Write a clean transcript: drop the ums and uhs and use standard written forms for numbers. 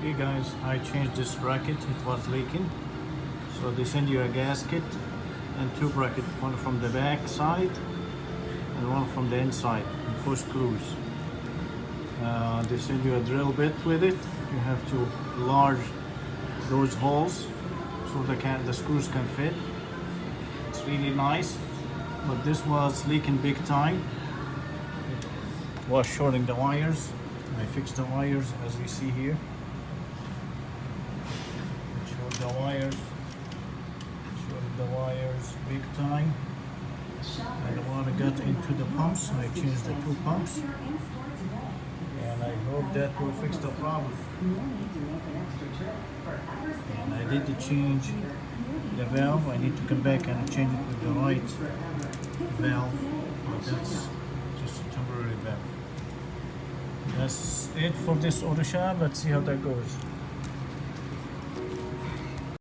Hey guys, I changed this bracket, it was leaking. So they send you a gasket and two brackets, one from the back side and one from the inside, and four screws. They send you a drill bit with it. You have to enlarge those holes so the screws can fit. It's really nice, but this was leaking big time. It was shorting the wires. I fixed the wires as we see here. The wires, shorted the wires big time, and the water got into the pumps. I changed the two pumps, and I hope that will fix the problem. And I did the change the valve. I need to come back and change it with the right valve, but that's just a temporary valve. That's it for this Alto Shaam. Let's see how that goes.